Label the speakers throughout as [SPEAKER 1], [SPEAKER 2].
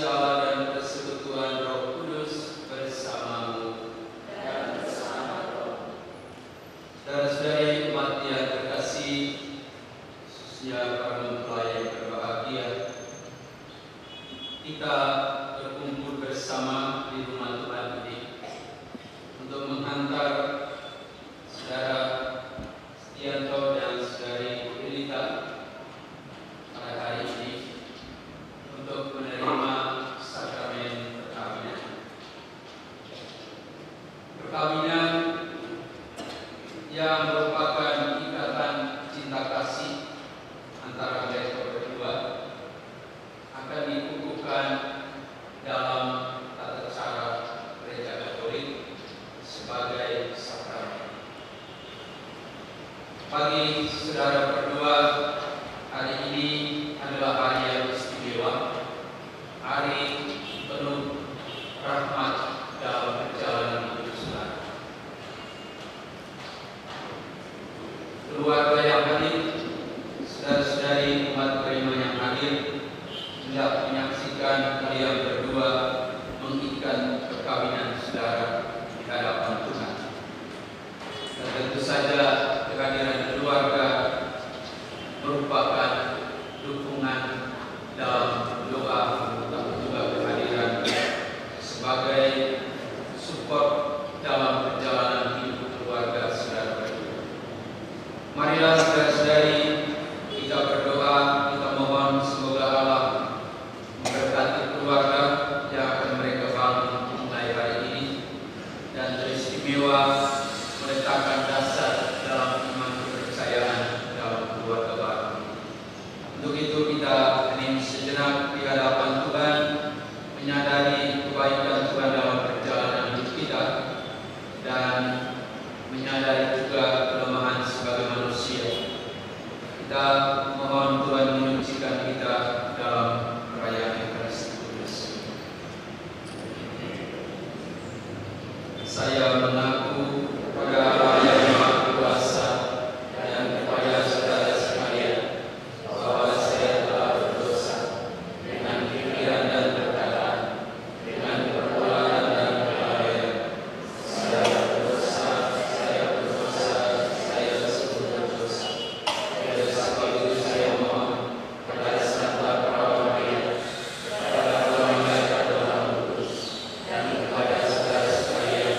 [SPEAKER 1] Allah dan persekutuan Roh Kudus bersamamu. Saudara-saudari umat yang terkasih, khususnya para mempelai yang berbahagia, kita berkumpul bersama di rumah Tuhan ini untuk menghantar saudara Setianto dan saudari Elita pada hari ini untuk menerima sakramen perkawinan. Perkawinan yang merupakan ikatan cinta kasih antara mereka berdua akan dikukuhkan dalam tata cara Gereja Katolik sebagai sakramen. Bagi saudara berdua, hari ini adalah hari yang istimewa, hari penuh rahmat dalam perjalanan hidup saudara. Keluarga yang hadir, saudara-saudari umat beriman yang hadir, hendak menyaksikan kalian berdua mengikat perkawinan saudara di hadapan Tuhan. Dan tentu saja kehadiran keluarga merupakan dukungan dalam doa, tapi juga kehadiran sebagai support dalam perjalanan hidup keluarga saudara berdua. Marilah saudara-saudari kita berdoa, kita mohon semoga Allah memberkati keluarga yang akan mereka bangun mulai hari ini, dan teristimewa meletakkan dasar dalam iman kepercayaan dalam keluarga baru. Untuk itu kita hening sejenak di hadapan Tuhan, menyadari kebaikan Tuhan dalam perjalanan hidup kita, dan menyadari juga kelemahan sebagai manusia. Kita mohon Tuhan menyucikan kita dalam perayaan Ekaristi Kudus. Saya mengaku kepada Allah yang Maha Kuasa dan kepada saudara sekalian bahwa saya telah berdosa dengan pikiran dan perkataan, dengan perbuatan dan kelalaian. Saya berdosa, saya sungguh berdosa. Oleh sebab itu saya mohon kepada Santa Perawan Maria, kepada Allah Malaikat Tuhan Kudus, dan kepada saudara sekalian,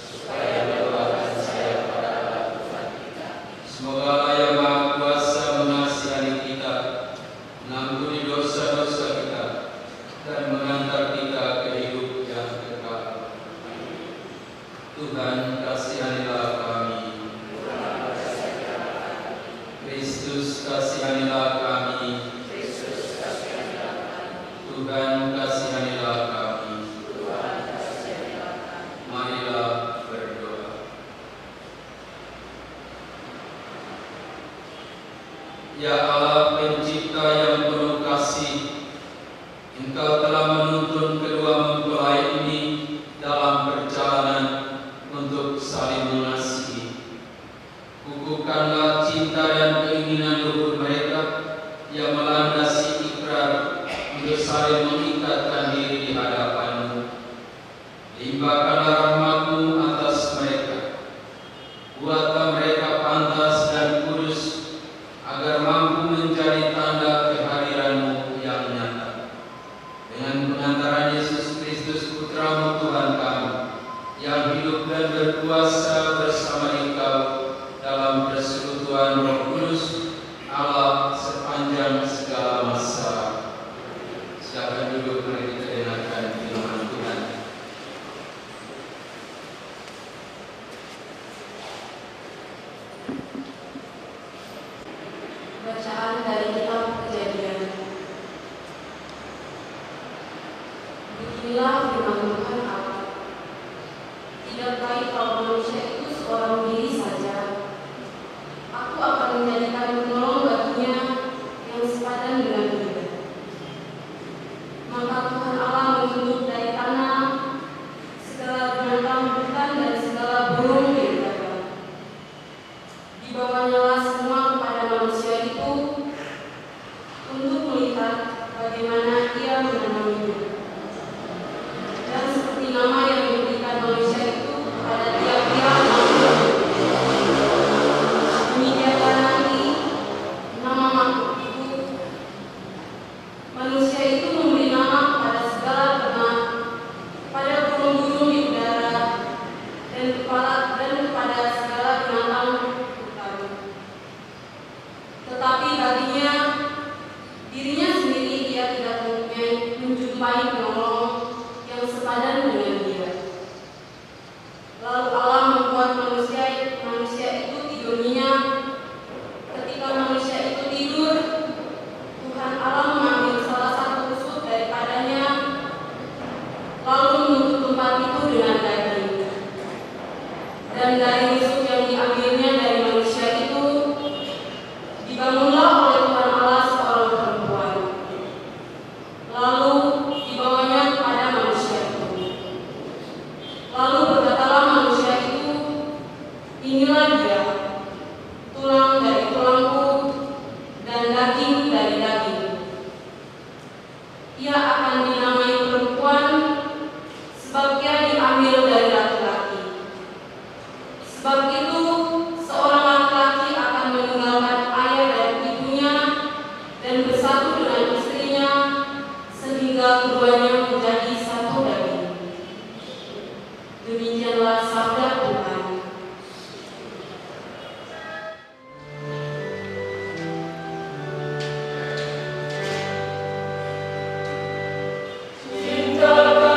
[SPEAKER 1] supaya mendoakan saya pada Allah Tuhan kita. Semoga Allah yang Maha Kuasa mengasihani kita, mengampuni dosa-dosa kita, dan mengantar kita ke hidup yang kekal. Tuhan, kasihanilah kami. Kristus, kasihanilah kami. Tuhan, kasihanilah kami. Marilah berdoa. Ya Allah, Pencipta yang penuh kasih, Engkau telah menuntun kedua mempelai ini dalam perjalanan untuk saling mengasihi. Kukuhkanlah cinta dan keinginan luhur mereka yang melandasi ikrar untuk saling mengikatkan diri di hadapan-Mu. Limpahkanlah rahmat-Mu atas mereka. Buatlah mereka pantas dan kudus, agar mampu menjadi tanda kehadiran-Mu yang nyata. Dengan pengantaran Yesus Kristus Putra-Mu Tuhan kami, yang hidup dan berkuasa bersama Engkau dalam persekutuan Roh Kudus, Allah sepanjang segala masa. Silakan duduk, mari kita dengarkan firman Tuhan.
[SPEAKER 2] Bacaan dari kitab Kejadian. Beginilah firman Tuhan Allah. Tidak baik kalau manusia itu seorang diri saja. Aku akan menjadikan penolong baginya yang sepadan dengan dia. Maka Tuhan Allah menunjuk dari tanah segala binatang hutan dan segala burung di udara. Dibawanyalah semua kepada manusia itu untuk melihat bagaimana ia menanaminya. menjumpai penolong yang sepadan dengan dia. Lalu Allah membuat manusia itu tidur nyenyak. Ketika manusia itu tidur, Tuhan Allah mengambil salah satu rusuk daripadanya, lalu menutup tempat itu dengan daging. Dan dari rusuk yang diambilnya dari manusia itu, dibangunlah oleh Tuhan Allah seorang perempuan. Lalu dibawanya kepada manusia itu. Lalu berkatalah manusia itu, inilah dia, tulang dari tulangku dan daging dari daging. Ia akan dinamai perempuan, sebab ia diambil dari laki-laki. Sebab itu, seorang laki-laki akan meninggalkan ayah dan ibunya dan bersatu dengan istrinya, sehingga keduanya menjadi satu daging. Demikianlah sabda Tuhan.
[SPEAKER 3] Alleluia.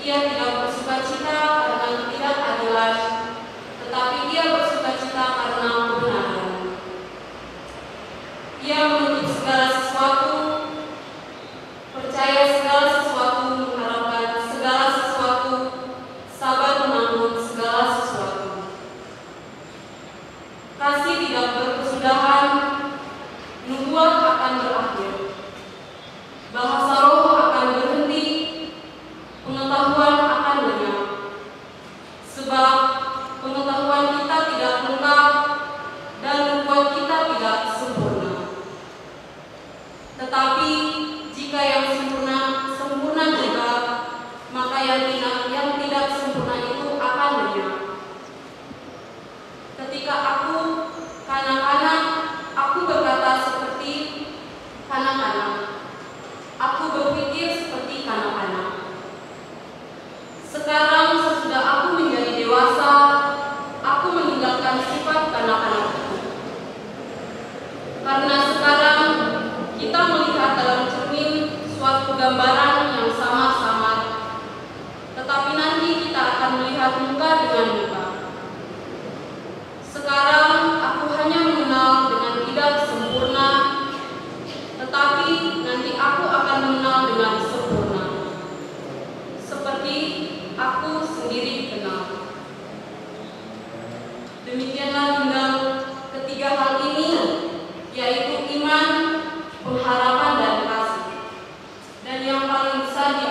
[SPEAKER 2] Ia tidak bersukacita karena ketidakadilan, tetapi ia bersukacita karena kebenaran. Ia menuntut segala sesuatu, percaya segala sesuatu, mengharapkan segala sesuatu, sabar menanggung segala sesuatu. Kasih tidak berkesudahan, nubuat akan berakhir, bahasa roh akan berhenti, pengetahuan akan lenyap. Sebab pengetahuan kita tidak lengkap dan nubuat kita tidak sempurna. Tetapi jika yang sempurna juga, maka yang tidak sempurna itu akan lenyap. Ketika aku kanak-kanak, aku berkata seperti kanak-kanak. Aku berpikir seperti kanak-kanak. Sekarang sesudah aku menjadi dewasa, aku meninggalkan sifat kanak-kanak itu. Karena sekarang kita melihat dalam cermin suatu gambaran yang samar-samar, tetapi nanti kita akan melihat muka dengan muka. Sekarang aku hanya mengenal dengan tidak sempurna, tetapi nanti aku akan mengenal dengan sempurna, seperti aku sendiri dikenal. Demikianlah tinggal ketiga hal ini, yaitu iman, pengharapan, dan kasih. Dan yang paling besar di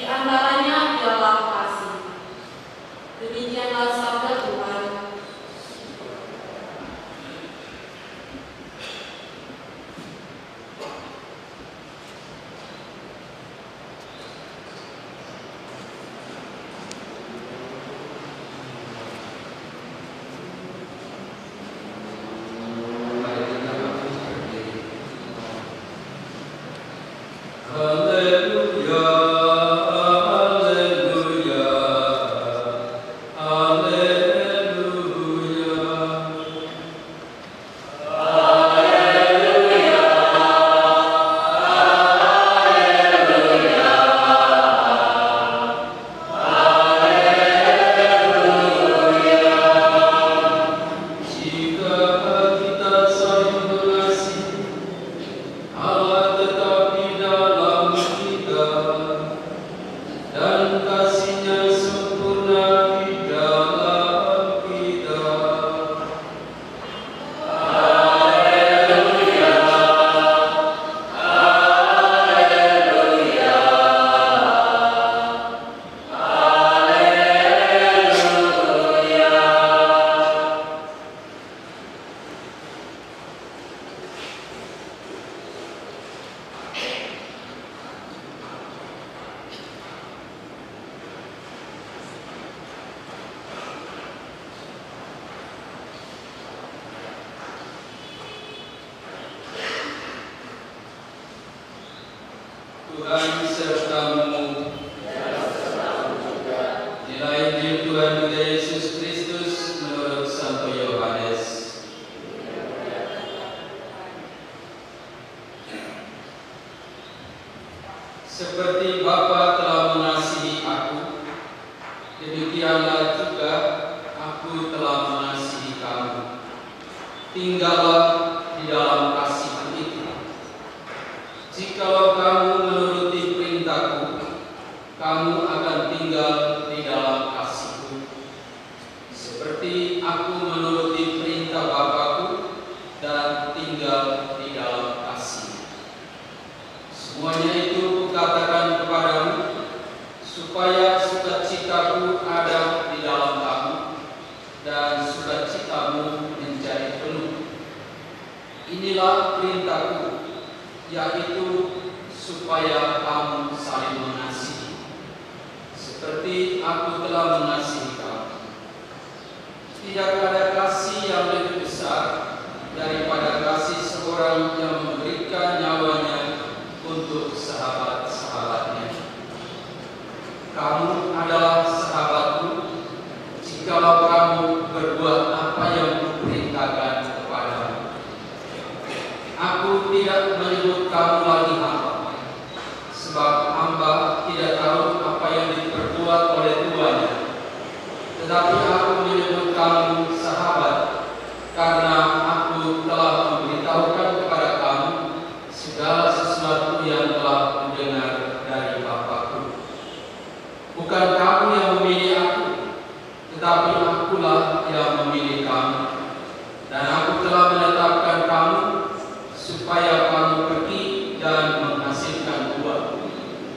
[SPEAKER 2] antaranya adalah kasih. Demikianlah sabda Tuhan.
[SPEAKER 1] Tuhan sertamu. Inilah Injil Tuhan kita Yesus Kristus menurut Santo Yohanes. Seperti Bapa telah mengasihi aku, demikianlah juga aku telah mengasihi kamu. Tinggallah di dalam kasih itu. Jikalau kamu menuruti perintahku, kamu akan tinggal di dalam kasihku. Seperti aku menuruti perintah Bapakku dan tinggal di dalam kasih. Semuanya itu kukatakan kepadamu, supaya sukacitaku ada di dalam kamu, dan sukacitamu menjadi penuh. Inilah perintahku, yaitu supaya kamu saling mengasihi, seperti aku telah mengasihi kamu. Tidak ada kasih yang lebih besar daripada kasih seorang yang memberikan nyawanya untuk sahabat-sahabatnya. Kamu adalah sahabatku, jikalau kamu berbuat apa yang kuperintahkan kepadamu. Aku tidak menyebut kamu lagi hamba, sebab hamba tidak tahu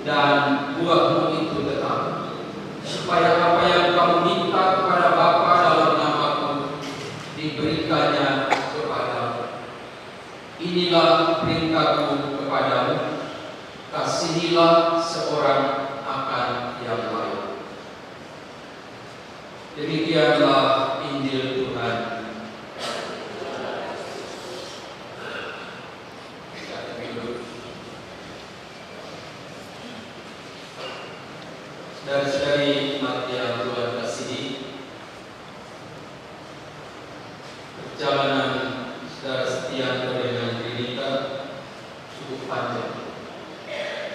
[SPEAKER 1] dan buahmu itu tetap, supaya apa yang kamu minta kepada Bapa dalam namaku diberikannya kepadamu. Inilah perintahku kepadamu, kasihilah seorang akan yang lain. Demikianlah Injil Tuhan. Saudara-saudari jemaat yang Tuhan kasihi, perjalanan saudara Setianto dengan Trinita cukup panjang.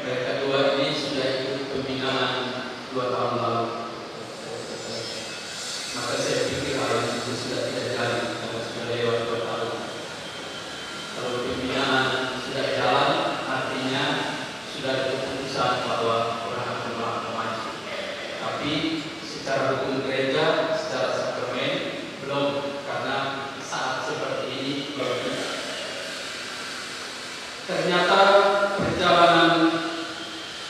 [SPEAKER 1] Mereka dua ini sudah ikut pembinaan 2 tahun lalu. Maka saya pikir hal itu sudah tidak jalan karena sudah lewat 2 tahun. Kalau pembinaan sudah jalan, artinya sudah ada keputusan bahwa orang akan maju. Tapi secara hukum gereja, secara sakramen belum, karena saat seperti ini belum. Ternyata perjalanan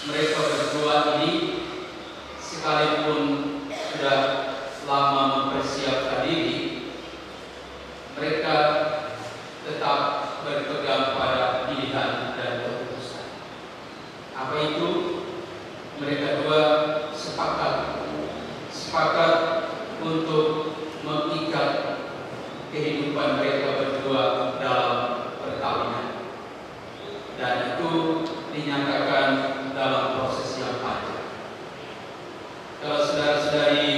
[SPEAKER 1] mereka berdua ini, sekalipun sudah lama mempersiapkan diri, mereka tetap berpegang pada pilihan dan keputusan. Apa itu? Mereka dua sepakat untuk mengikat kehidupan mereka berdua dalam perkawinan, dan itu dinyatakan dalam proses yang panjang. Kalau saudara-saudari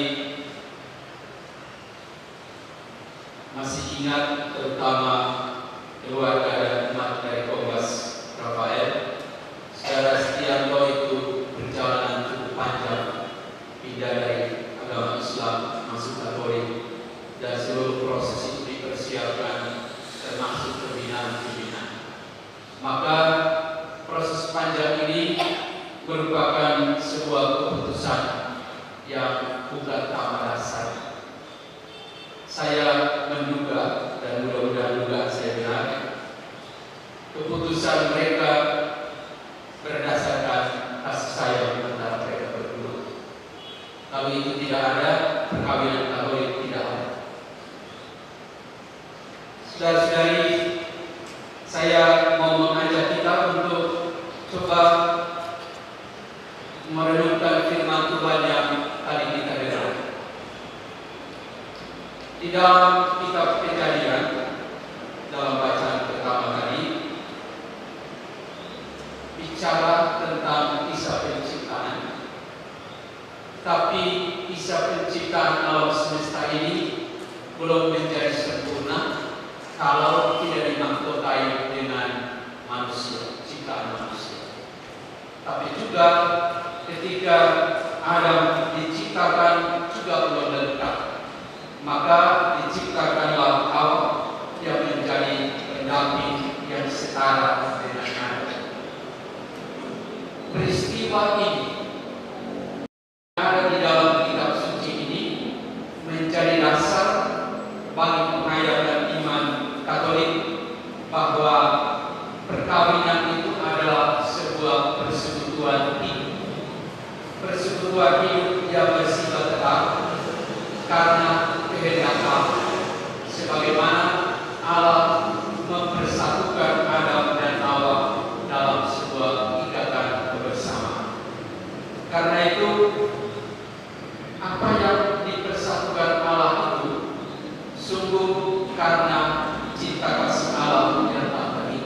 [SPEAKER 1] masih ingat, terutama keluarga dan umat dari Kongres Rafael, saudara Setianto itu perjalanan cukup panjang, pindah dari agama Islam masuk Katolik, dan seluruh proses itu dipersiapkan termasuk pembinaan. Maka proses panjang ini merupakan sebuah keputusan yang bukan tanpa dasar. Saya menduga, dan mudah-mudahan dugaan saya benar, keputusan mereka berdasarkan kasih sayang antara mereka berdua. Kalau itu tidak ada, perkawinan Katolik tidak ada. Saudara-saudari, saya mau mengajak kita untuk coba merenungkan firman Tuhan yang tadi kita dengar. Di dalam kitab Kejadian, dalam bacaan pertama tadi, bicara tentang kisah penciptaan. Tapi kisah penciptaan alam semesta ini belum menjadi sempurna kalau tidak dimahkotai dengan manusia, ciptaan manusia. Tapi juga ketika Adam diciptakan juga belum lengkap, maka diciptakanlah Hawa yang menjadi pendamping yang setara dengan Adam. Peristiwa ini ada di dalam kitab suci ini menjadi dasar bagi penghayatan iman Katolik bahwa perkawinan itu adalah sebuah persekutuan hidup. Persekutuan hidup yang bersifat tetap karena kehendak Allah, sebagaimana Allah mempersatukan Adam dan Hawa dalam sebuah ikatan kebersamaan. Karena itu, apa yang dipersatukan Allah itu sungguh karena cinta kasih Allah yang tak berhenti.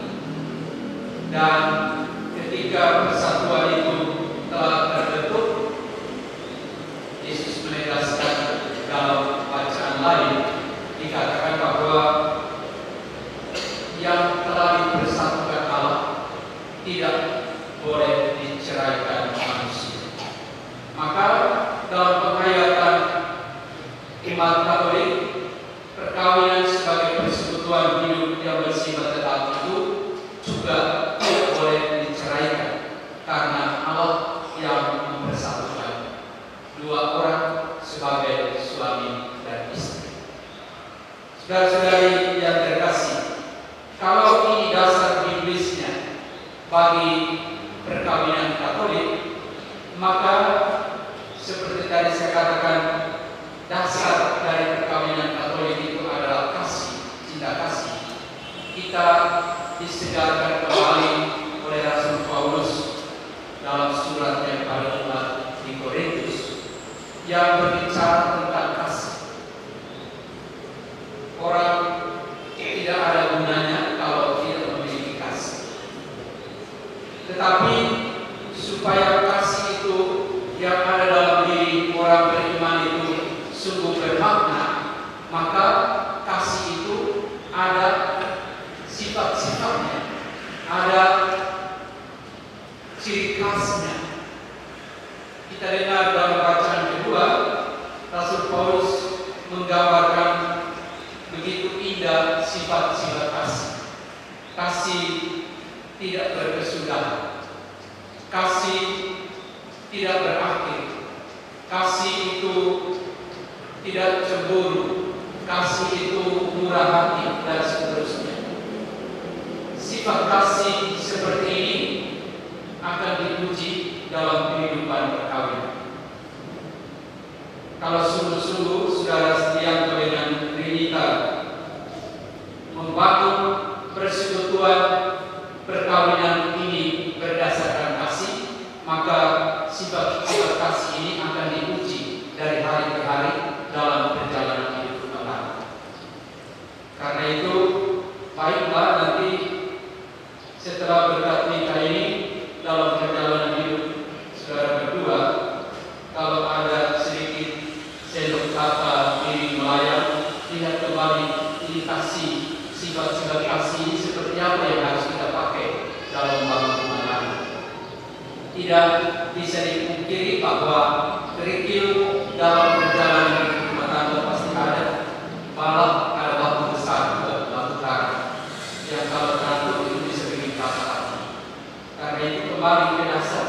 [SPEAKER 1] Dan ketika persatuan itu telah terbentuk, Yesus menegaskan dalam bacaan lain, dikatakan bahwa yang telah dipersatukan Allah tidak boleh diceraikan manusia. Maka seperti tadi saya katakan, dasar dari perkawinan Katolik itu adalah kasih, cinta kasih. Kita disegarkan kembali oleh Rasul Paulus dalam suratnya pada umat di Korintus yang berbicara tentang kasih. Orang tidak ada gunanya kalau tidak memiliki kasih. Tetapi supaya kasih itu yang ada dalam diri orang beriman itu sungguh bermakna, maka kasih itu ada sifat-sifatnya, ada ciri khasnya. Kita dengar dalam bacaan kedua, Rasul Paulus menggambarkan begitu indah sifat-sifat kasih. Kasih tidak berkesudahan, kasih tidak berakhir, kasih itu tidak cemburu, kasih itu murah hati, dan seterusnya. Sifat kasih seperti ini akan diuji dalam kehidupan perkawinan. Kalau sungguh-sungguh saudara setia dengan Trinita membangun persekutuan perkawinan ini berdasarkan kasih, maka sifat-sifat kasih ini akan diuji dari hari ke hari dalam perjalanan hidup kita. Karena itu, baiklah nanti setelah berkat nikah ini dalam perjalanan hidup saudara berdua, kalau ada sedikit sendok kata diri melayang, lihat kembali ini kasih, sifat-sifat kasih seperti apa yang harus kita pakai dalam membangun rumah tangga. Tidak bisa dipungkiri bahwa kerikil dalam perjalanan hidup rumah tangga pasti ada. Malah ada batu besar, batu karang, yang kalau terangkut itu bisa bikin patah hati. Karena itu kembali ke dasar.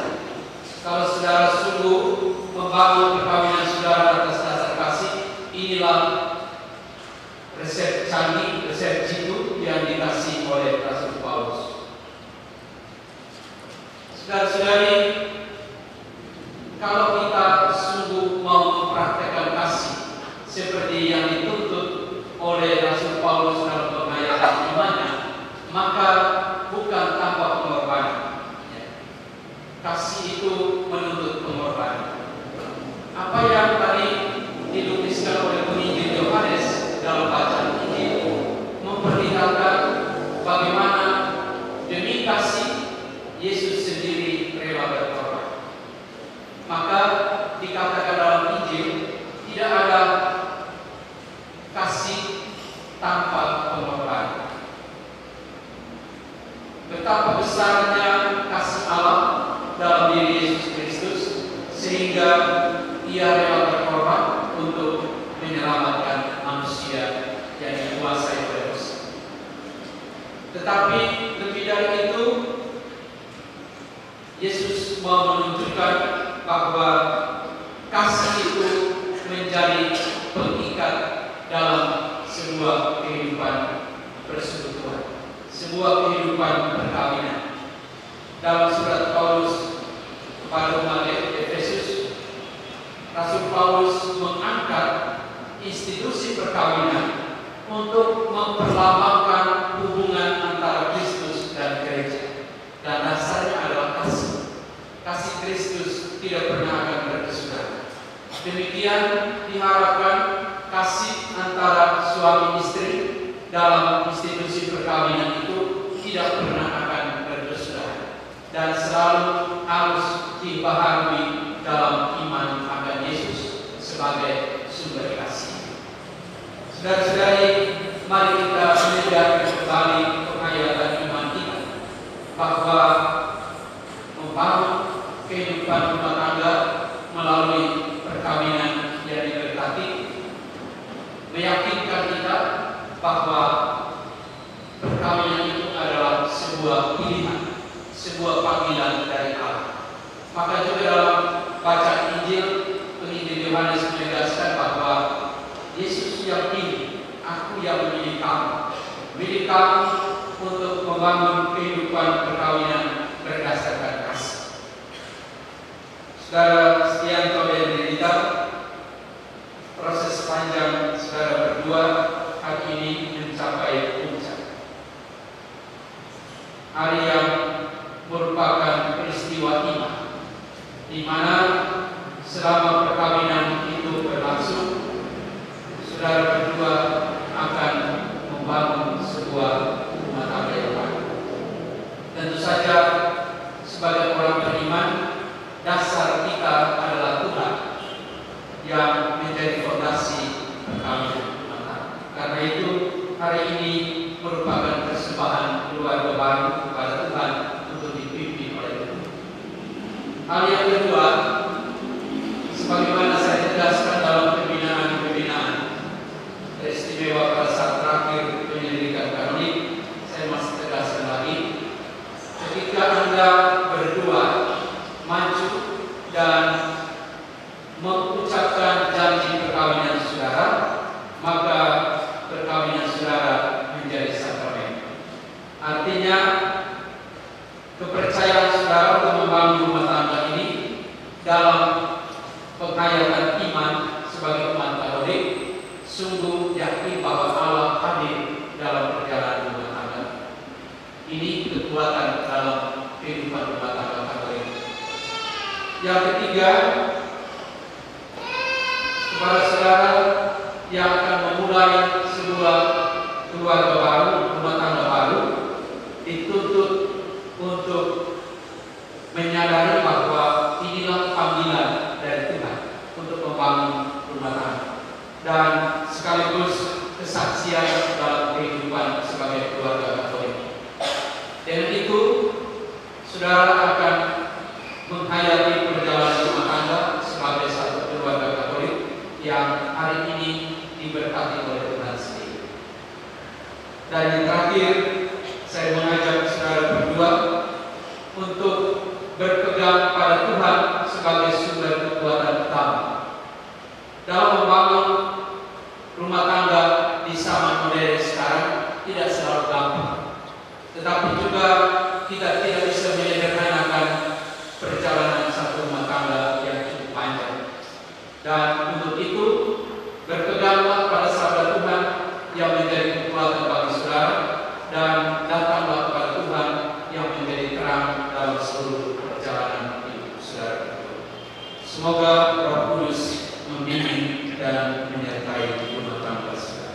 [SPEAKER 1] Kalau saudara sungguh membangun perkawinan saudara atas dasar kasih, inilah resep canggih, resep jitu yang dikasih oleh Rasul Paulus. Saudara-saudari, kalau kita sungguh mau mempraktekkan kasih seperti yang dituntut oleh Rasul Paulus dalam penghayatan imannya, maka bukan tanpa pengorbanan. Kasih itu menuntut pengorbanan. Apa yang tadi dilukiskan oleh penginjil Yohanes dalam bacaan Injil memperlihatkan bagaimana demi kasih Yesus sendiri rela berkorban. Maka dikatakan dalam Injil tidak ada kasih tanpa pengorbanan. Betapa besarnya kasih Allah dalam diri Yesus Kristus sehingga Ia rela berkorban untuk menyelamatkan manusia yang dikuasai oleh dosa. Tetapi lebih dari itu, Yesus mau menunjukkan bahwa kasih itu menjadi pengikat dalam sebuah kehidupan persekutuan, sebuah kehidupan perkawinan. Dalam surat Paulus kepada umat Efesus, Rasul Paulus mengangkat institusi perkawinan untuk memperlambangkan hubungan antara Kristus dan gereja. Dan dasarnya adalah kasih. Kasih Kristus tidak pernah akan berkesudahan. Demikian diharapkan kasih antara suami istri dalam institusi perkawinan itu tidak pernah akan berkesudahan dan selalu harus dibaharui dalam iman akan Yesus sebagai sumber kasih. Saudara-saudari, mari kita menjaga kembali penghayatan iman kita bahwa membangun kehidupan rumah tangga melalui perkawinan yang diberkati meyakinkan kita bahwa perkawinan itu adalah sebuah pilihan, sebuah panggilan dari Allah. Maka juga dalam bacaan Injil, penginjil Yohanes menegaskan bahwa Yesus yang pilih, aku yang memilih kamu untuk membangun kehidupan perkawinan berdasarkan kasih. Saudara Stianto dan Renita, proses panjang saudara berdua hari ini mencapai puncak. Hari yang merupakan peristiwa iman, di mana selama perkawinan itu berlangsung, saudara berdua akan membangun sebuah rumah tangga yang baru. Tentu saja sebagai orang beriman, dasar kita adalah Tuhan yang menjadi fondasi perkawinan rumah tangga. Karena itu hari ini merupakan persembahan keluarga baru kepada Tuhan untuk dipimpin oleh Tuhan. Hal yang kedua, sebagaimana saya tegaskan dalam pembinaan teristimewa pada saat terakhir penyelidikan kanonik, saya masih tegaskan lagi, ketika Anda berdua maju dan mengucapkan janji perkawinan saudara, maka perkawinan saudara menjadi sakramen. Artinya kepercayaan saudara untuk membangun rumah tangga ini dalam penghayatan iman sebagai umat Katolik sungguh yakin bahwa Allah hadir dalam perjalanan rumah tangga. Ini kekuatan dalam kehidupan rumah tangga Katolik. Yang ketiga, kepada saudara yang akan memulai sebuah keluarga baru, rumah tangga baru, dituntut untuk menyadari bahwa inilah panggilan dari Tuhan untuk membangun rumah tangga dan sekaligus kesaksian dalam kehidupan sebagai keluarga Katolik. Dengan itu, saudara akan menghayati perjalanan rumah tangga sebagai satu keluarga Katolik yang hari ini diberkati oleh Tuhan sendiri. Dan yang terakhir, saya mengajak saudara berdua untuk berpegang pada Tuhan sebagai sumber kekuatan utama. Dalam membangun rumah tangga di zaman modern sekarang tidak selalu gampang, tetapi juga kita tidak bisa menyederhanakan perjalanan satu rumah tangga yang cukup panjang. Dan untuk itu, berpeganglah pada sabda Tuhan yang menjadi kekuatan bagi saudara, dan datanglah kepada Tuhan yang menjadi terang dalam seluruh perjalanan hidup saudara. Semoga Roh Kudus membimbing dan menyertai rumah tangga saudara.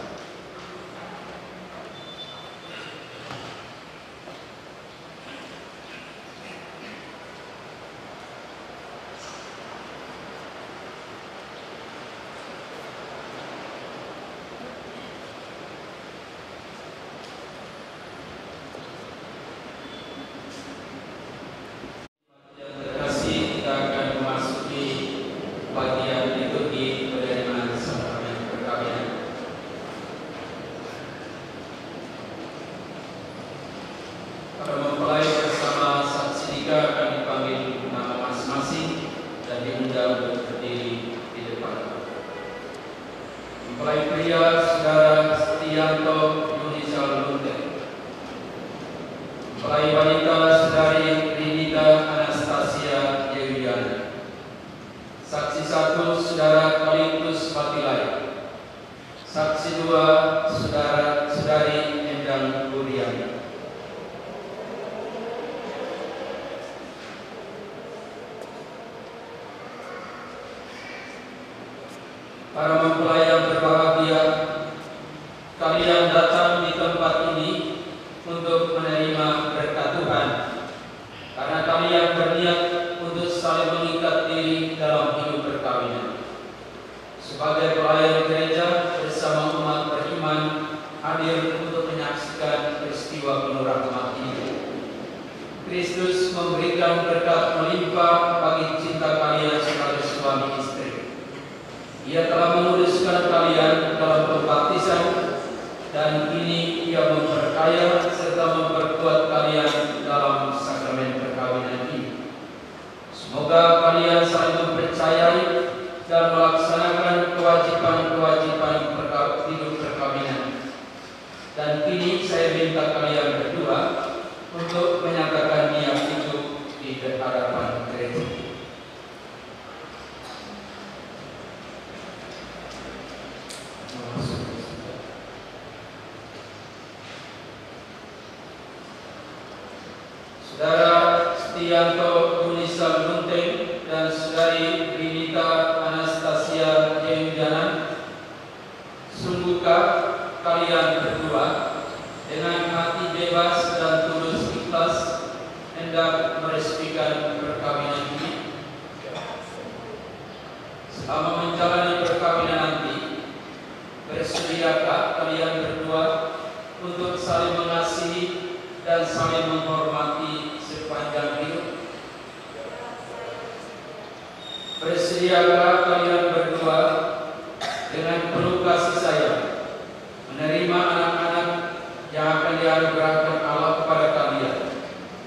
[SPEAKER 1] Mempelai pria saudara Stianto Yunisal Lunte. Mempelai wanita saudari Renita Anastasia Yewiana. Saksi 1 saudara Kalitus Matilai. Saksi 2 saudari Endang Buriani. Para mempelai yang berbahagia, kalian datang di tempat ini untuk menerima berkat Tuhan, karena kalian berniat untuk saling mengikat diri dalam hidup perkawinan. Sebagai pelayan gereja bersama umat beriman hadir untuk menyaksikan peristiwa penuh rahmat ini. Kristus memberikan berkat melimpah bagi cinta kalian sebagai suami istri. Ia telah menguduskan kalian dalam pembaptisan, dan kini Ia memperkaya serta memperkuat kalian dalam sakramen perkawinan ini. Semoga kalian saling mempercayai dan melaksanakan kewajiban-kewajiban hidup perkawinan. Dan kini saya minta kalian berdua untuk menyatakan niat itu di hadapan gereja. Selama menjalani perkawinan nanti, bersediakah kalian berdua untuk saling mengasihi dan saling menghormati sepanjang hidup? Bersediakah kalian berdua dengan penuh kasih sayang menerima anak-anak yang akan dianugerahkan Allah kepada kalian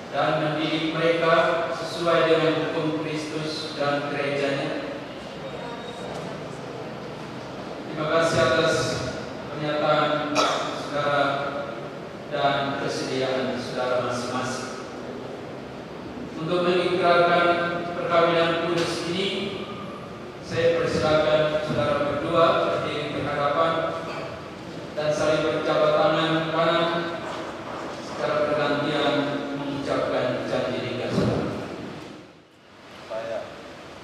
[SPEAKER 1] dan mendidik mereka sesuai dengan hukum Kristus dan gerejanya? Terima kasih atas pernyataan saudara dan kesediaan saudara masing-masing. Untuk mengikrarkan perkawinan kudus ini, saya persilakan saudara berdua berdiri berhadapan dan saling berjabat tangan kanan secara bergantian mengucapkan janji nikah saudara.
[SPEAKER 3] Saya,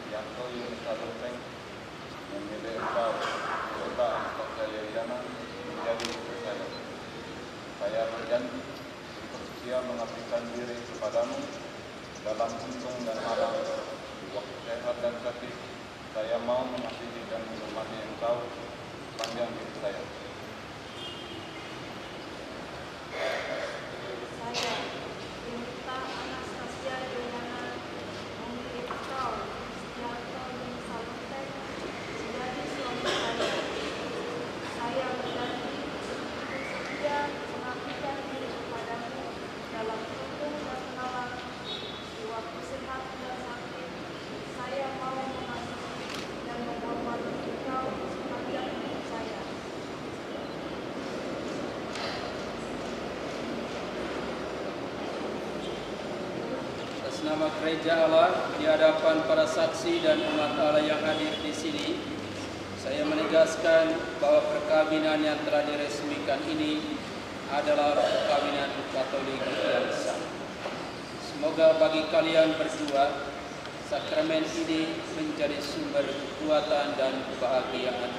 [SPEAKER 3] Yanto Yunita Luteng, memilih engkau, Kota Angkot Jayayana, menjadi istri saya. Saya berjanji untuk setia mengabdikan diri kepadamu dalam untung dan malang, waktu sehat dan sakit. Saya mau mengasihi dan menghormati engkau sepanjang hidup saya.
[SPEAKER 4] Saya, Yunita Anastasia Yohana, memilih engkau, Yanto Yunita Luteng, menjadi suami saya. Saya berjanji untuk setia mengabdikan diri kepadamu dalam untung dan malang, di waktu sehat dan sakit. Saya mau mengasihi dan menghormati engkau sepanjang hidup saya.
[SPEAKER 1] Atas nama Gereja Allah di hadapan para saksi dan umat Allah yang hadir di sini, saya menegaskan bahwa perkawinan yang telah diresmikan ini adalah perkawinan Katolik yang sah. Semoga bagi kalian berdua, sakramen ini menjadi sumber kekuatan dan kebahagiaan.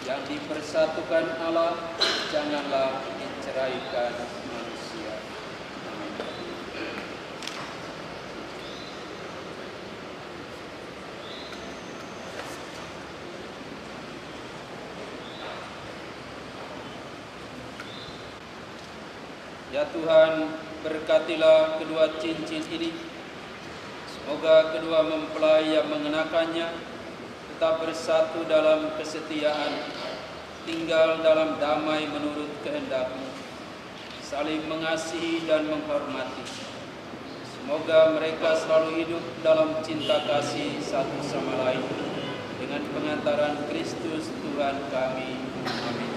[SPEAKER 1] Yang dipersatukan Allah, janganlah diceraikan manusia. Amin. Ya Tuhan, berkatilah kedua cincin ini. Semoga kedua mempelai yang mengenakannya tetap bersatu dalam kesetiaan, tinggal dalam damai menurut kehendak-Mu, saling mengasihi dan menghormati. Semoga mereka selalu hidup dalam cinta kasih satu sama lain dengan pengantaran Kristus Tuhan kami. Amin.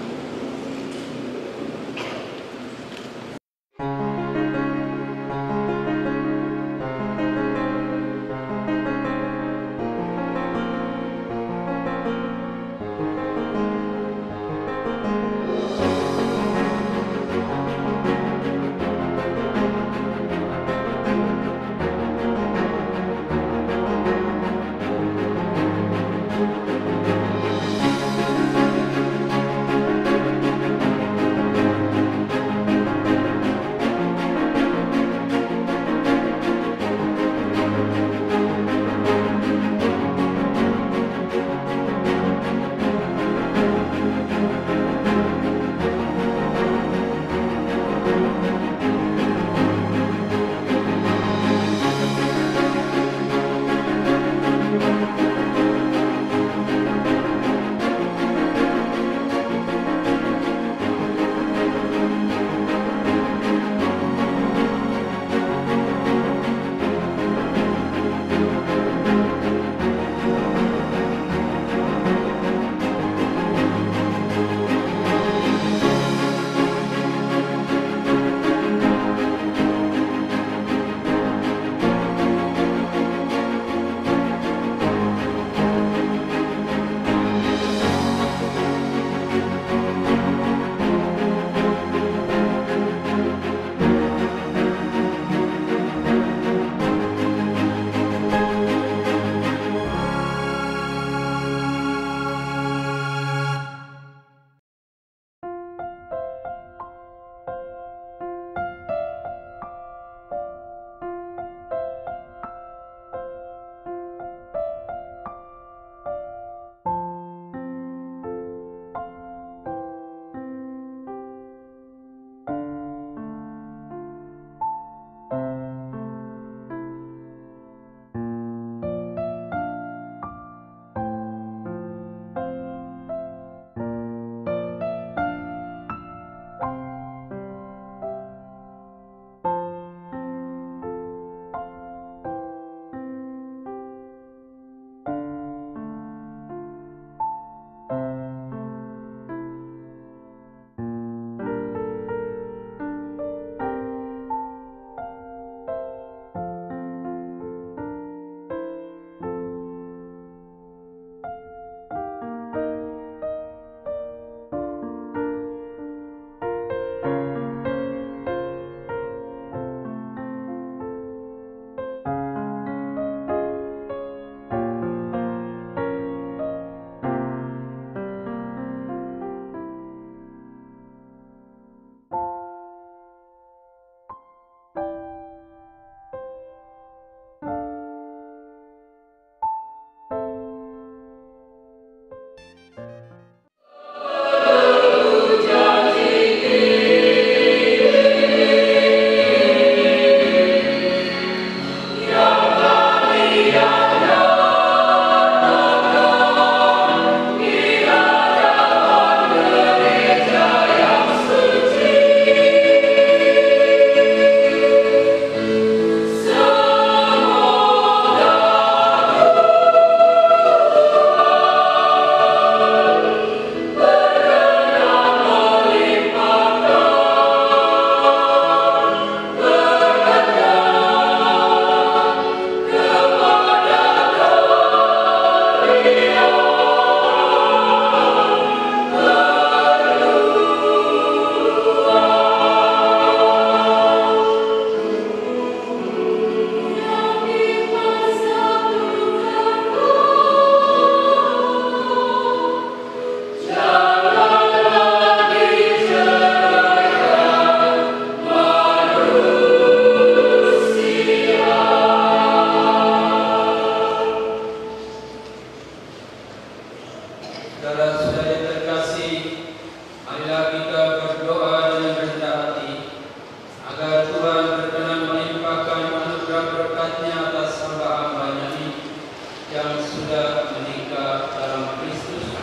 [SPEAKER 1] yang sudah menikah dalam Kristus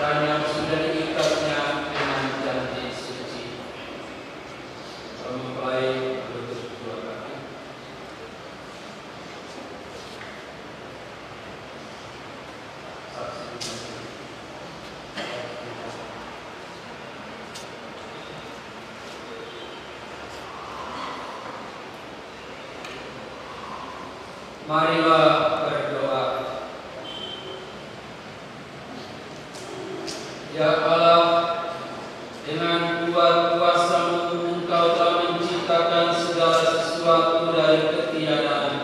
[SPEAKER 1] dan yang sudah diikatnya dengan janji suci. Mempelai berlutut dua kaki. Marilah berdoa. Ya Allah, dengan kuat kuasa-Mu Engkau telah menciptakan segala sesuatu dari ketiadaan.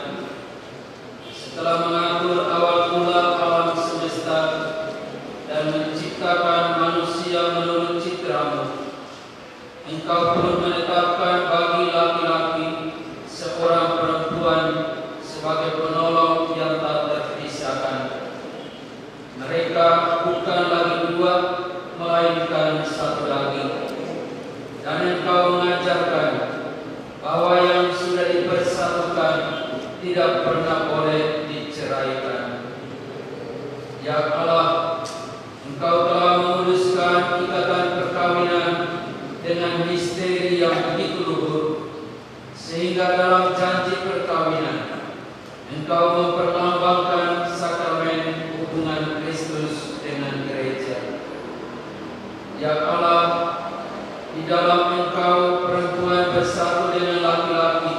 [SPEAKER 1] Setelah mengatur awal mula alam semesta dan menciptakan manusia menurut citra-Mu, Engkau pun menetapkan bagi laki-laki seorang perempuan sebagai penolong yang tak terpisahkan. Mereka bukan lagi dua, melainkan satu lagi. Dan Engkau mengajarkan bahwa yang sudah dipersatukan tidak pernah boleh diceraikan. Ya Allah, Engkau telah memuluskan ikatan perkawinan dengan misteri yang begitu luhur, sehingga dalam janji perkawinan Engkau memperlambangkan sakramen hubungan Kristus dengan gereja. Ya Allah, di dalam Engkau perempuan bersatu dengan laki-laki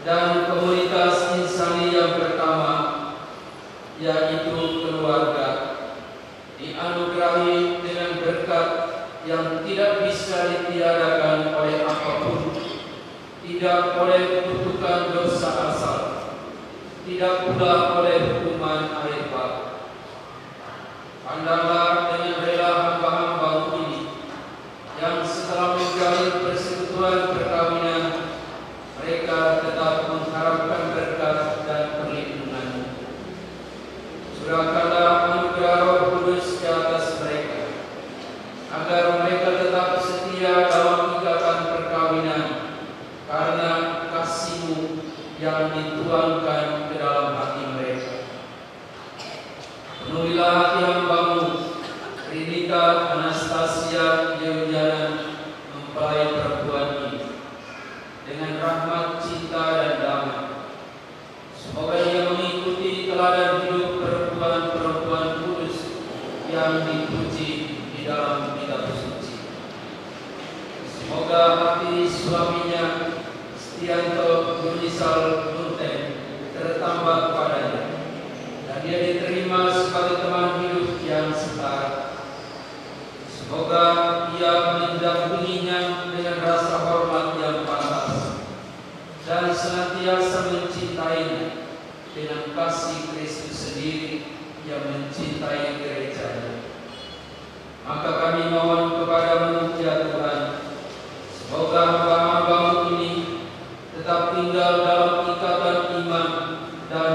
[SPEAKER 1] dan komunitas insani yang pertama, yaitu keluarga, dianugerahi dengan berkat yang tidak bisa ditiadakan oleh apapun, tidak oleh kutukan dosa asal, tidak pula oleh hukuman akhir bak. Pandanglah dengan rela hamba-hamba ini yang setelah menjalin persekutuan perkawinan, mereka tetap mengharapkan berkat dan perlindungan. Curahkanlah anugerah Roh Kudus di atas mereka, agar mereka tetap setia dalam ikatan perkawinan karena kasih-Mu yang dituangkan ke dalam hati mereka. Penuhilah hati hamba-Mu, Rinita Anastasia Yeuyana, mempelai perempuan ini, dengan rahmat, cinta, dan damai. Semoga ia mengikuti teladan hidup perempuan-perempuan kudus yang dipuji di dalam kitab suci. Semoga hati suaminya Stianto Yunisal Nunten tertambah padanya, dan dia diterima sebagai teman hidup yang setara. Semoga ia mendampinginya dengan rasa hormat yang pantas dan senantiasa mencintainya dengan kasih Kristus sendiri yang mencintai gerejanya. Maka kami mohon kepada-Mu, ya Tuhan, semoga hamba-hamba-Mu ini tetap tinggal dalam ikatan iman dan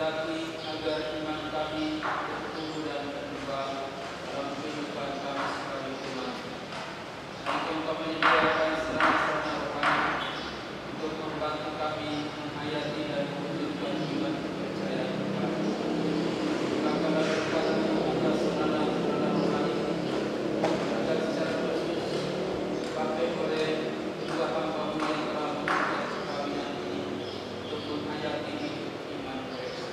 [SPEAKER 1] kehendaki agar iman kami bertumbuh dan berkembang dalam kehidupan kami sebagai umat. Dan Engkau menyediakan sarana-sarana rohani untuk membantu kami menghayati dan mewujudkan iman kepercayaan kami. Bukakanlah berkat-Mu atas sarana-sarana rohani agar secara khusus dipakai oleh kedua hamba-Mu yang telah membuat perkawinan ini untuk menghayati iman mereka.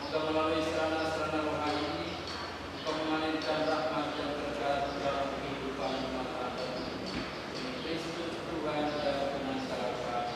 [SPEAKER 1] Semoga melalui sarana-sarana rohani ini Engkau mengalirkan rahmat dan berkat dalam kehidupan umat Adam. Demi Kristus Tuhan dan pengacara kami.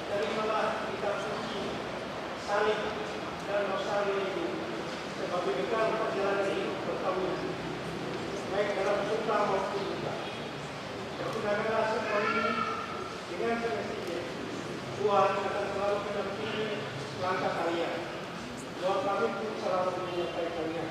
[SPEAKER 5] Terimalah kitab suci, salib dan rosario ini sebagai bekal perjalanan hidup perkawinan, baik dalam suka maupun duka. Gunakanlah semua ini dengan semestinya. Tuhan akan selalu mendampingi langkah kalian. Doa kami pun selalu menyertai kalian.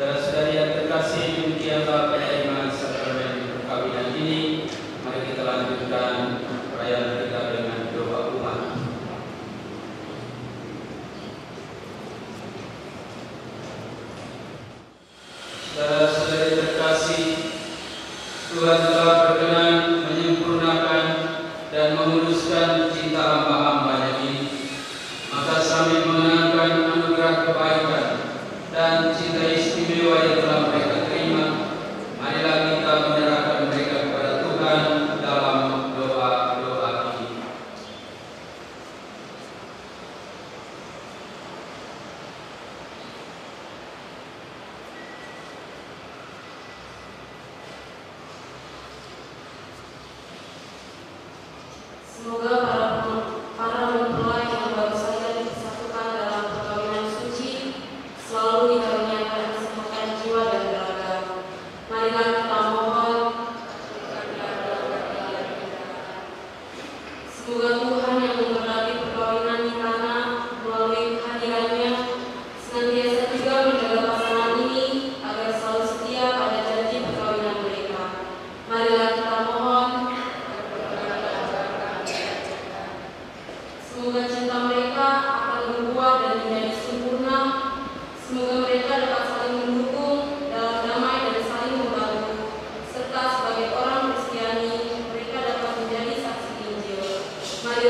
[SPEAKER 1] Saudara-saudari yang terkasih, demikianlah perayaan sakramen perkawinan ini. Mari kita lanjutkan perayaan kita dengan doa umat. Saudara-saudari terkasih, Tuhan telah berkenan menyempurnakan dan memuluskan cinta hamba-hambanya ini. Maka sambil mengenangkan anugerah kebaikan dan cinta istimewa yang telah mereka terima, marilah kita menyerahkan mereka kepada Tuhan dalam doa-doa ini.
[SPEAKER 2] Semoga para mempelai yang baru saja disatukan dalam perkawinan suci selalu dikaruniakan kesehatan jiwa dan raga. Marilah kita mohon. Semoga Tuhan yang memberkati perkawinan di tanah melalui kehadirannya senantiasa juga menjaga pasangan ini agar selalu setia pada janji perkawinan mereka. Marilah kita mohon. Semoga cinta mereka akan berbuah dan menjadi sempurna. Semoga mereka dapat saling mendukung dalam damai dan saling membantu, serta sebagai orang Kristiani mereka dapat menjadi saksi Injil. Mari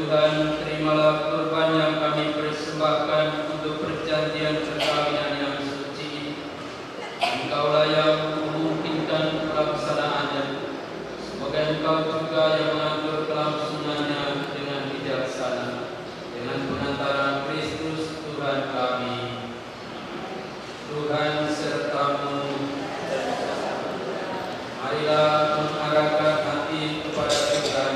[SPEAKER 1] Tuhan, terimalah kurban yang kami persembahkan untuk perjanjian perkawinan yang suci. Engkaulah yang memungkinkan pelaksanaannya. Semoga Engkau juga yang mengatur kelangsungannya dengan bijaksana, dengan pengantaran Kristus Tuhan kami. Tuhan sertamu. Marilah mengarahkan hati kepada Tuhan.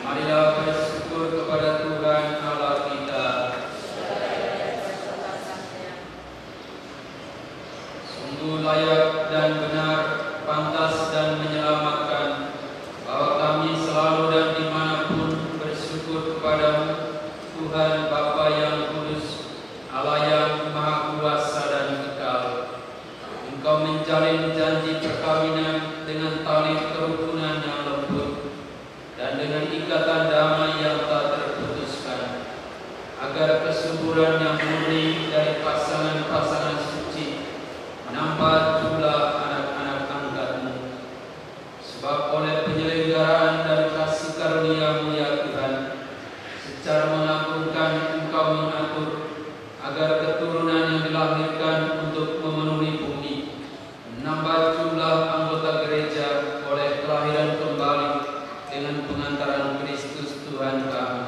[SPEAKER 1] Marilah bersyukur kepada Tuhan Allah kita. Sungguh layak dan benar, pantas dan menyelamatkan, bahwa kami selalu dan dimanapun bersyukur kepada-Mu, Tuhan Bapa yang kudus, Allah yang maha kuasa dan kekal. Engkau menjalin janji perkawinan dengan tali kerukunan yang lembut dan dengan ikatan damai yang tak terputuskan, agar kesuburan yang murni dari pasangan-pasangan suci menambah jumlah anak-anak angkat-Mu. Sebab oleh penyelenggaraan dan kasih karunia-Mu ya Tuhan, secara mengagumkan Engkau mengatur agar keturunan yang dilahirkan untuk memenuhi bumi menambah jumlah anggota gereja oleh kelahiran kembali dengan pengantaran Kristus Tuhan kami.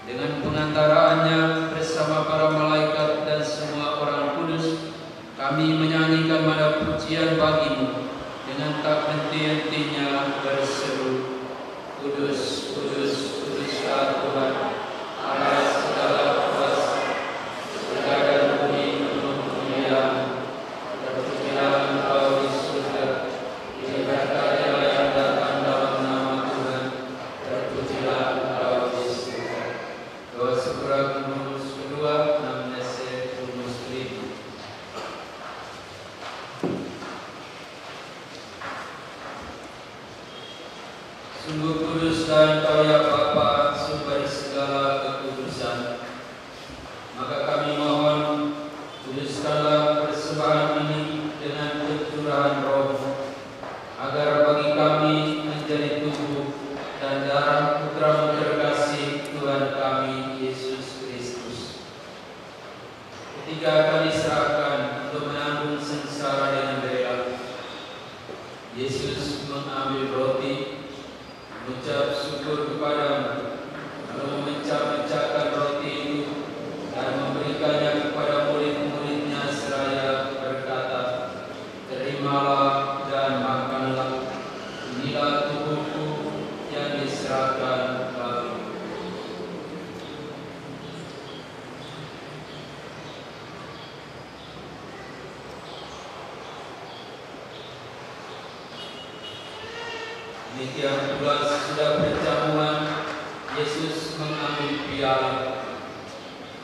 [SPEAKER 1] Dengan pengantaraannya bersama para malaikat dan semua orang kudus, kami menyanyikan nada pujian bagi-Mu dengan tak henti-hentinya berseru, Kudus, kudus, kuduslah Tuhan, Allah segala kuasa, surga dan bumi penuh kemuliaan. Terpujilah Engkau di surga, diberkatilah yang datang dalam nama Tuhan, terpujilah Engkau di surga. Doa syukur Rumus kedua, Namnese Rumus kelima. Sungguh kudus dan Engkau ya Bapa, sumber segala kekudusan. Maka kami mohon, kuduskanlah persembahan ini dengan pencurahan Roh, agar bagi kami menjadi tubuh dan darah Putra terkasih Tuhan kami Yesus Kristus. Ketika akan diserahkan untuk menanggung sengsara dengan rela, Yesus mengambil roti, mengucap syukur kepada-Mu, lalu memecah-mecahkan roti itu dan memberikannya kepada murid-muridnya seraya berkata, terimalah dan makanlah, inilah tubuhku yang diserahkan bagimu. Demikian pula sesudah perjamuan, Yesus mengambil piala.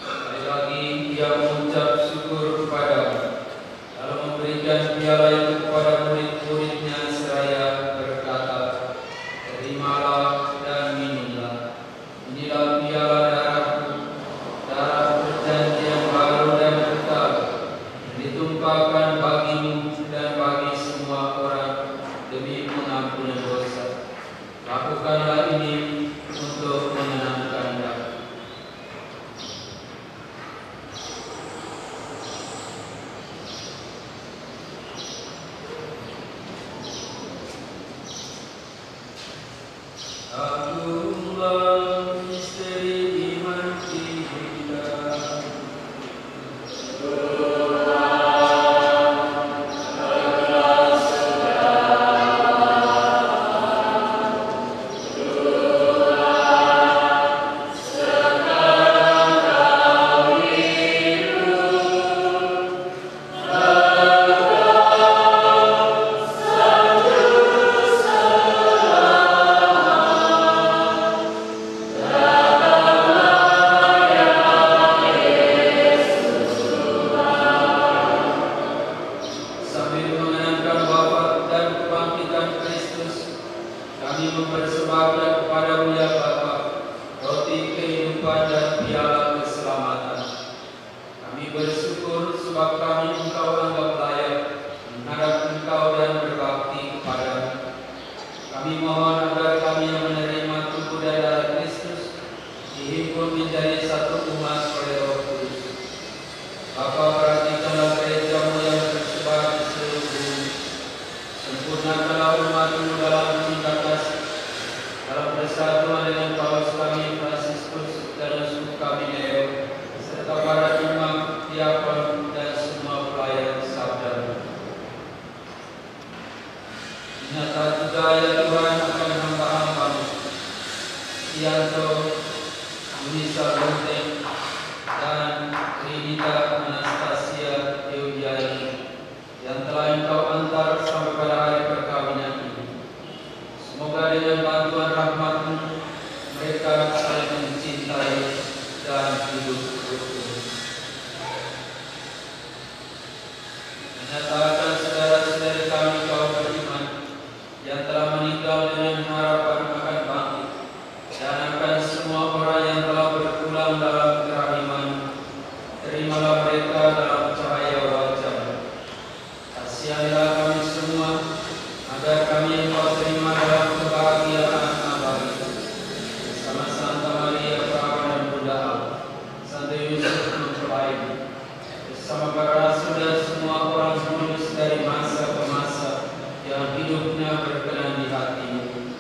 [SPEAKER 1] Sekali lagi Ia mengucap syukur kepada-Mu, lalu memberikan piala itu kepada murid-muridnya seraya berkata, terimalah dan minumlah, inilah piala darah-Ku, darah perjanjian baru dan kekal, yang ditumpahkan bagimu dan bagi semua orang demi pengampunan dosa. Lakukanlah ini untuk menyenangkan Bapa. Sustianto, Yunisa Bonteng, dan Rinita Anastasia Eudiani yang telah Engkau antar sampai pada hari perkawinan ini. Semoga dengan bantuan rahmat-Mu mereka saling mencintai dan hidup rukun. Menyatakan saudara-saudari kami kaum beriman yang telah meninggal dengan harapan akan bangkit, dan akan semua orang yang telah berpulang dalam kerahiman, terimalah mereka dalam cahaya wajah-Mu. Kasihanilah kami semua, agar kami Engkau terima dalam kebahagiaan abadi bersama Santa Maria Perawan dan Bunda Allah, Santo Yusuf Mempelai, bersama para rasul dan semua orang kudus dari masa ke masa yang hidupnya berkenan di hati-Mu.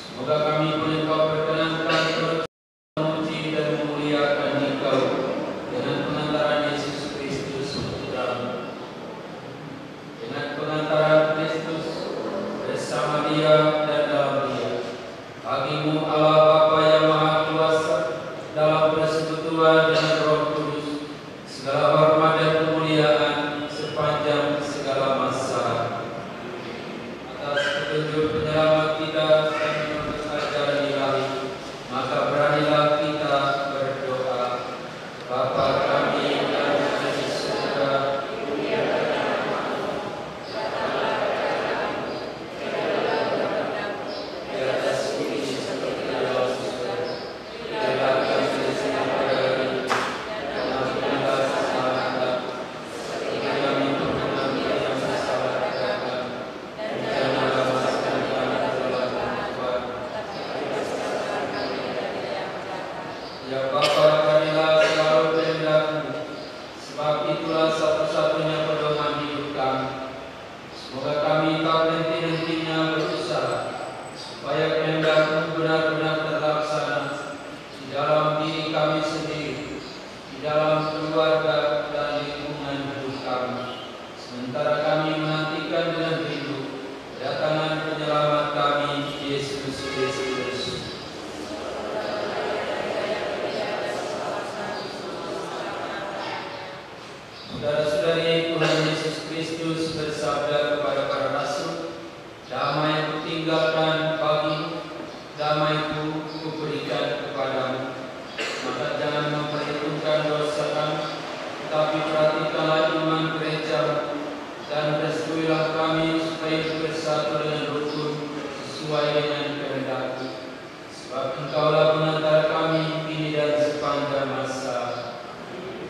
[SPEAKER 1] Semoga kami pun Engkau perkenankan turut memuji dan memuliakan Engkau dengan pengantaran Yesus Kristus Putra-Mu. Dengan pengantaran Kristus bersama Dia dan dalam Dia, bagi-Mu Allah Bapa yang Maha Kuasa, dalam persekutuan dengan Roh Kudus, segala hormat dan kemuliaan sepanjang segala masa. Atas petunjuk penyelamat kita dan menurut ajaran ilahi, maka beranilah kita berdoa. Bapa kami yang ada di surga, di atas bumi seperti dalam surga, berilah kami setiap hari, dan ampunilah kesalahan kami, seperti kami mengampuni yang bersalah kepada kami, dan janganlah masukkan kami ke dalam pencobaan, tapi bebaskanlah kami dari yang jahat. Ya Bapa, berilah selalu kehendak-Mu, sebab itulah satu-satunya pedoman hidup kami. Semoga kami tak henti-hentinya berusaha, supaya kehendak-Mu benar-benar terlaksana di dalam diri kami sendiri, di dalam keluarga dan lingkungan hidup kami, sementara kami menantikan dengan rindu kedatangan penyelamat kami, Yesus Kristus. Saudara-saudari, Tuhan Yesus Kristus bersabda kepada para rasul, "Damai Ku tinggalkan bagimu, damai-Ku Kuberikan kepadamu. Maka jangan memperhitungkan dosa kamu, tetapi perhatikanlah iman gereja-Mu, dan restuilah kami supaya bersatu dengan rukun sesuai dengan kehendak-Mu. Sebab Engkaulah pengantar kami kini dan sepanjang masa.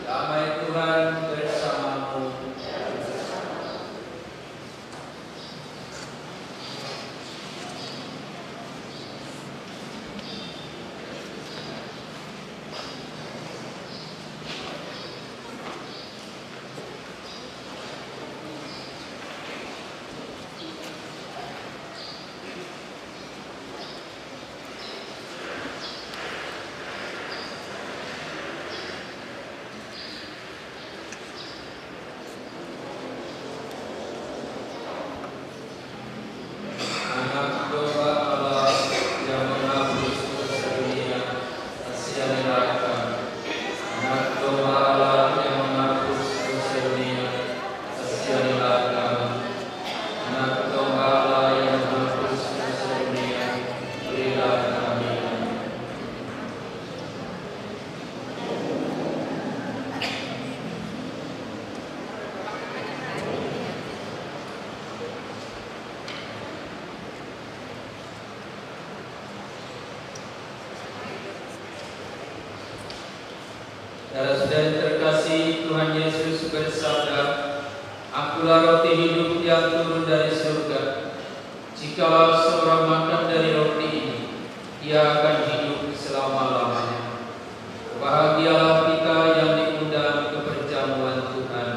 [SPEAKER 1] Damai Tuhan bersamamu." Anak domba Allah yang menghapus dosa dunia, kasihanilah kami. Anak domba Allah yang menghapus dosa dunia, kasihanilah kami. Anak domba Allah yang menghapus dosa dunia, berilah kami. Saudara-saudari terkasih, Tuhan Yesus bersabda, "Akulah roti hidup yang turun dari surga. Jikalau seorang makan dari roti ini, ia akan hidup selama-lamanya." Bahagialah kita yang diundang ke perjamuan Tuhan.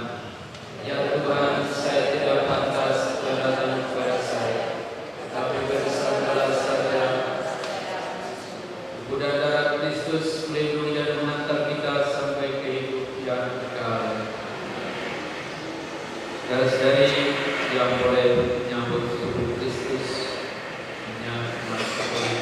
[SPEAKER 1] Ya Tuhan, saya tidak pantas Kau datang kepada saya, tetapi bersabdalah saja, tubuh dan darah Kristus melindungi dan mengantar kita sampai ke hidup yang kekal. Saudara-saudari yang boleh menyambut tubuh Kristus, masuk oleh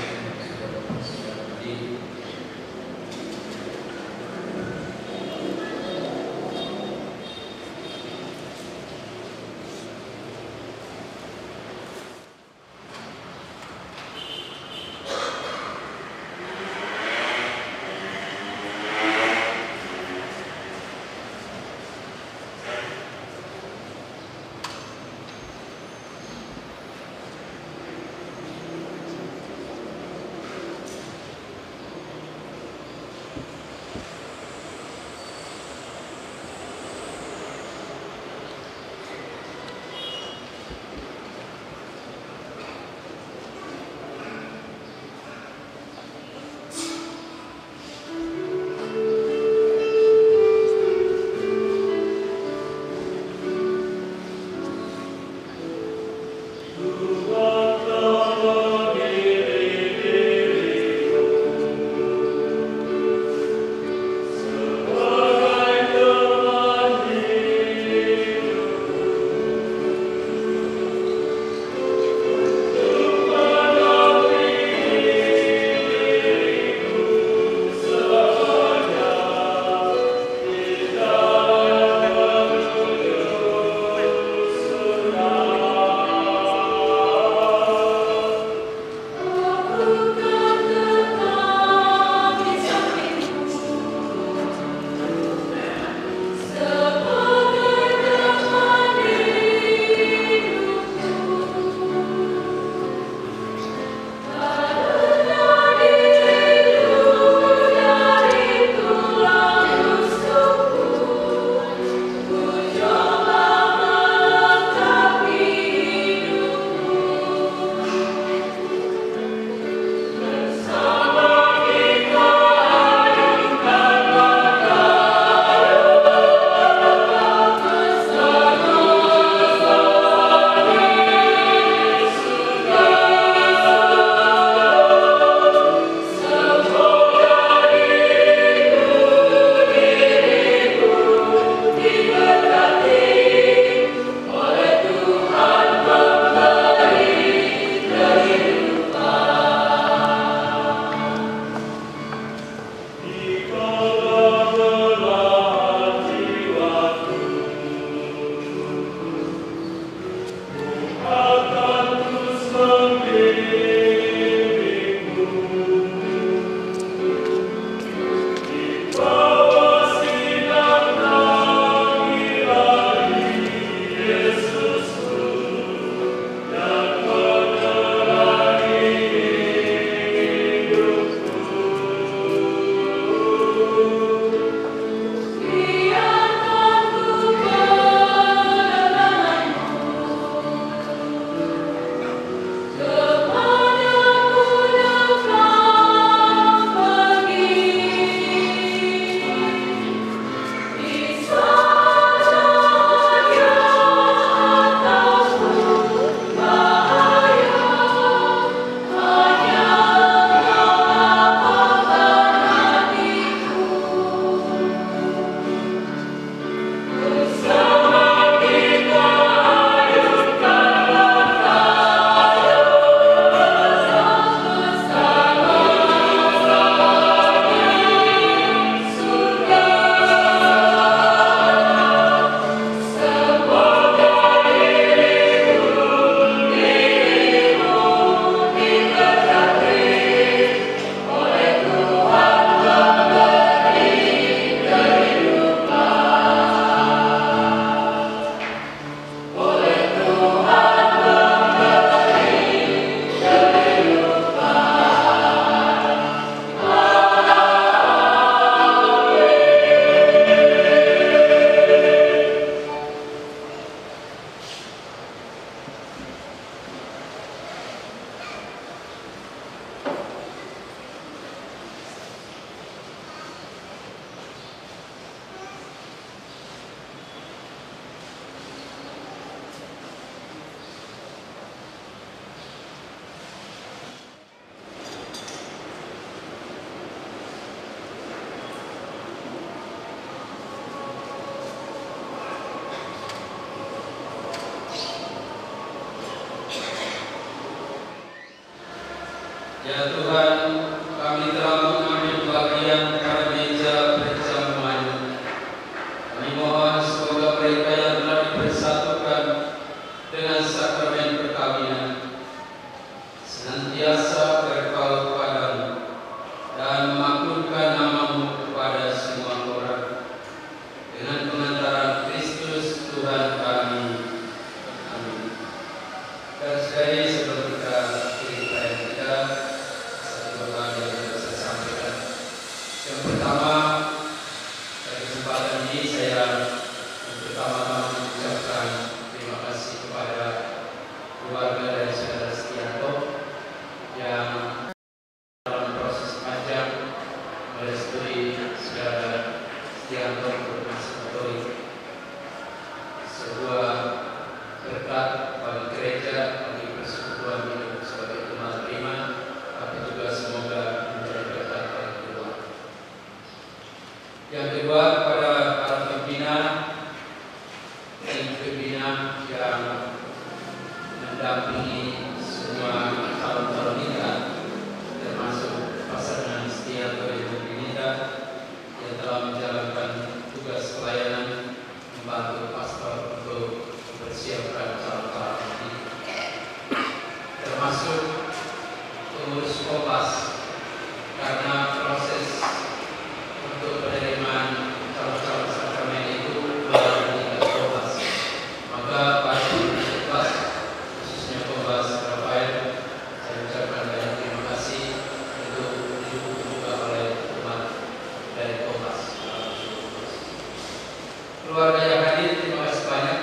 [SPEAKER 1] Ya Tuhan, kami telah mengambil bagian pada meja perjamuan. Kami mohon semoga mereka yang telah dipersatukan dengan sakramen perkawinan senantiasa berpaut padamu dan memaklumkan namamu kepada semua orang. Dengan pengantaran Kristus Tuhan kami. Amin. Dan sekali sebelum kita cerita kita, satu hal yang harus saya sampaikan. Yang pertama, pada kesempatan ini saya pertama-tama mengucapkan terima kasih kepada keluarga dari saudara Setianto yang dalam proses panjang merestui saudara Setianto untuk masuk Katolik. Sebuah berkat bagi gereja, bagi persekutuan hidup sebagai umat beriman, tapi juga semoga menjadi berkat bagi keluarga. Yang kedua, kepada para pimpinan yang mendampingi semua calon-calon kita, termasuk pasangan Setianto dan Trinita yang telah menjalankan tugas pelayanan membantu pastor untuk mempersiapkan calon-calon ini, termasuk pengurus Kompas, karena proses untuk penerimaan calon-calon sakramen itu melalui tingkat Kompas. Maka pada Kompas, khususnya Kompas Rafael, saya ucapkan banyak terima kasih untuk didukung juga oleh umat dari Kompas. Keluarga yang hadir, terima kasih banyak.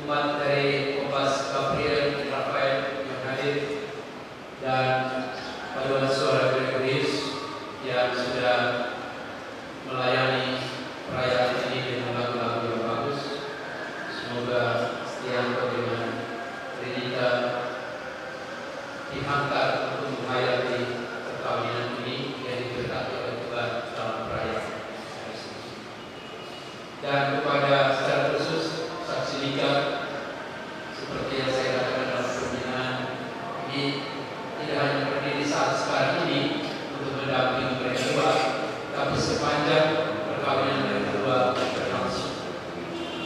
[SPEAKER 1] Umat dari Kompas Gabriel Rafael yang hadir, dan paduan suara Gregorius yang sudah melayani perayaan ini dengan lagu-lagu yang bagus. Semoga Setianto dengan Trinita diangkat untuk menghayati perkawinan ini yang diberkati oleh Tuhan dalam perayaan. Dan kepada secara khusus saksi nikah, seperti yang saya katakan dalam pembinaan ini, tidak hanya berdiri saat sekarang ini untuk mendampingi mereka berdua, tapi sepanjang perkawinan mereka berdua berlangsung.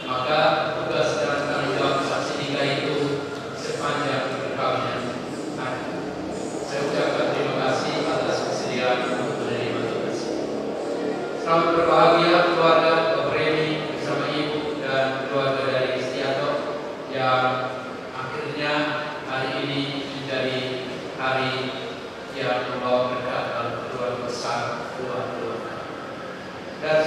[SPEAKER 1] Maka tugas dan tanggung jawab saksi nikah itu sepanjang perkawinan ada. Saya ucapkan terima kasih atas kesediaan untuk menerima tugas. Selamat berbahagia keluarga Reni bersama ibu dan keluarga dari Setianto yang akhirnya hari ini menjadi hari yang membawa berkat dalam keluarga besar keluarga. Dan